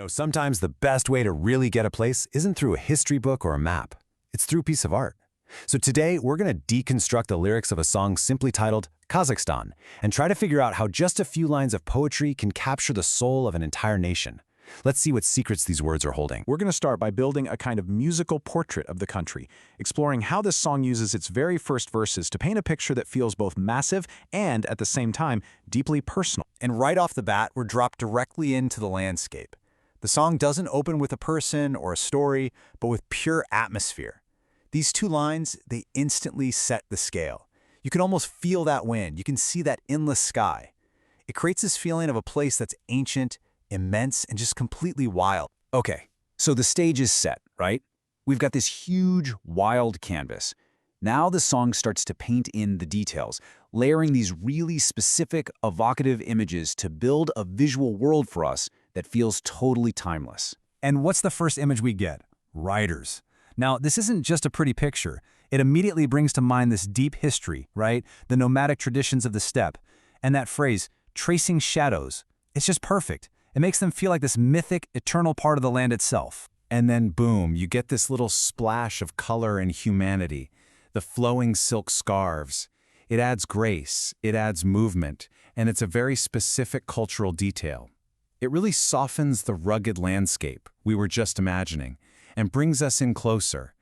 Sometimes the best way to really get a place isn't through a history book or a map. It's through a piece of art. So today, we're going to deconstruct the lyrics of a song simply titled Kazakhstan and try to figure out how just a few lines of poetry can capture the soul of an entire nation. Let's see what secrets these words are holding. We're going to start by building a kind of musical portrait of the country, exploring how this song uses its very first verses to paint a picture that feels both massive and, at the same time, deeply personal. And right off the bat, we're dropped directly into the landscape. The song doesn't open with a person or a story, but with pure atmosphere. These two lines, they instantly set the scale. You can almost feel that wind. You can see that endless sky. It creates this feeling of a place that's ancient, immense, and just completely wild. Okay, so the stage is set, right? We've got this huge, wild canvas. Now the song starts to paint in the details, layering these really specific, evocative images to build a visual world for us that feels totally timeless. And what's the first image we get? Riders. Now, this isn't just a pretty picture. It immediately brings to mind this deep history, right? The nomadic traditions of the steppe. And that phrase, tracing shadows. It's just perfect. It makes them feel like this mythic, eternal part of the land itself. And then boom, you get this little splash of color and humanity. The flowing silk scarves. It adds grace, it adds movement, and it's a very specific cultural detail. It really softens the rugged landscape we were just imagining and brings us in closer,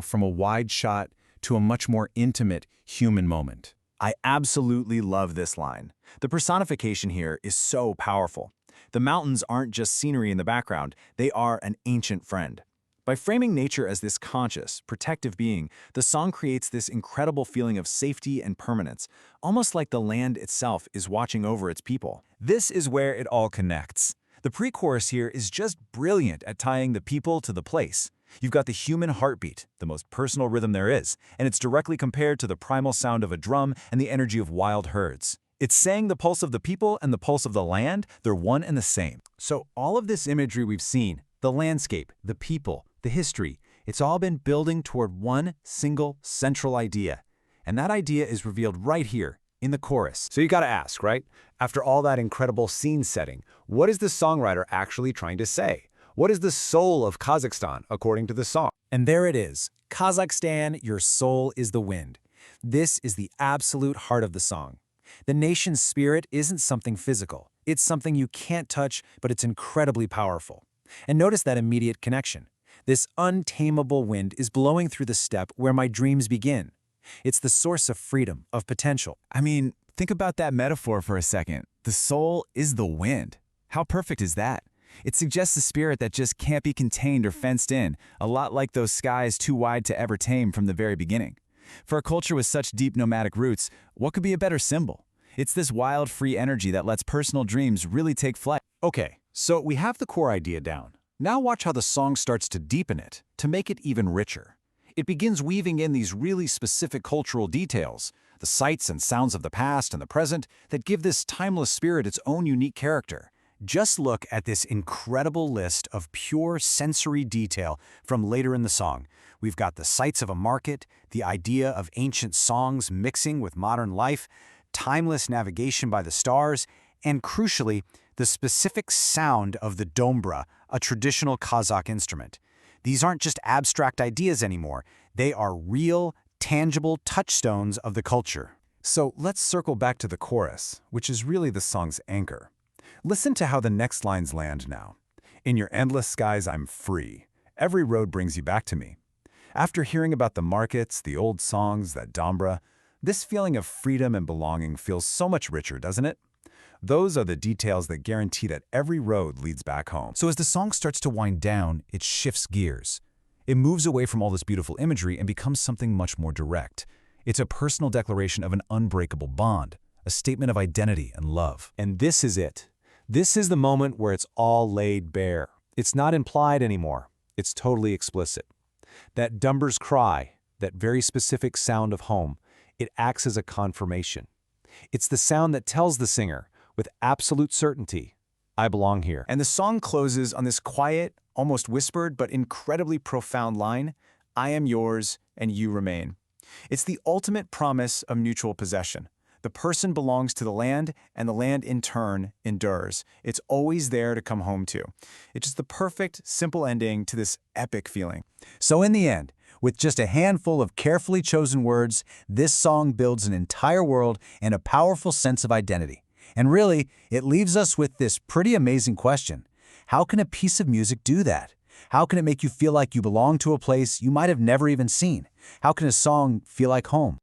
from a wide shot to a much more intimate human moment. I absolutely love this line. The personification here is so powerful. The mountains aren't just scenery in the background, they are an ancient friend. By framing nature as this conscious, protective being, the song creates this incredible feeling of safety and permanence, almost like the land itself is watching over its people. This is where it all connects. The pre-chorus here is just brilliant at tying the people to the place. You've got the human heartbeat, the most personal rhythm there is, and it's directly compared to the primal sound of a drum and the energy of wild herds. It's saying the pulse of the people and the pulse of the land, they're one and the same. So all of this imagery we've seen, the landscape, the people, the history, it's all been building toward one single central idea. And that idea is revealed right here in the chorus. So you gotta ask, right? After all that incredible scene setting, what is the songwriter actually trying to say? What is the soul of Kazakhstan, according to the song? And there it is. Kazakhstan, your soul is the wind. This is the absolute heart of the song. The nation's spirit isn't something physical. It's something you can't touch, but it's incredibly powerful. And notice that immediate connection. This untamable wind is blowing through the steppe where my dreams begin. It's the source of freedom, of potential. I mean, think about that metaphor for a second. The soul is the wind. How perfect is that? It suggests a spirit that just can't be contained or fenced in, a lot like those skies too wide to ever tame from the very beginning. For a culture with such deep nomadic roots, what could be a better symbol? It's this wild, free energy that lets personal dreams really take flight. Okay, so we have the core idea down. Now watch how the song starts to deepen it, to make it even richer. It begins weaving in these really specific cultural details, the sights and sounds of the past and the present that give this timeless spirit its own unique character. Just look at this incredible list of pure sensory detail from later in the song. We've got the sights of a market, the idea of ancient songs mixing with modern life, timeless navigation by the stars, and crucially, the specific sound of the dombra, a traditional Kazakh instrument. These aren't just abstract ideas anymore. They are real, tangible touchstones of the culture. So let's circle back to the chorus, which is really the song's anchor. Listen to how the next lines land now. In your endless skies, I'm free. Every road brings you back to me. After hearing about the markets, the old songs, that dombra, this feeling of freedom and belonging feels so much richer, doesn't it? Those are the details that guarantee that every road leads back home. So as the song starts to wind down, it shifts gears. It moves away from all this beautiful imagery and becomes something much more direct. It's a personal declaration of an unbreakable bond, a statement of identity and love. And this is it. This is the moment where it's all laid bare. It's not implied anymore. It's totally explicit. That Dumber's cry, that very specific sound of home, it acts as a confirmation. It's the sound that tells the singer, with absolute certainty, I belong here. And the song closes on this quiet, almost whispered, but incredibly profound line, I am yours and you remain. It's the ultimate promise of mutual possession. The person belongs to the land, and the land in turn endures. It's always there to come home to. It's just the perfect, simple ending to this epic feeling. So in the end, with just a handful of carefully chosen words, this song builds an entire world and a powerful sense of identity. And really, it leaves us with this pretty amazing question. How can a piece of music do that? How can it make you feel like you belong to a place you might have never even seen? How can a song feel like home?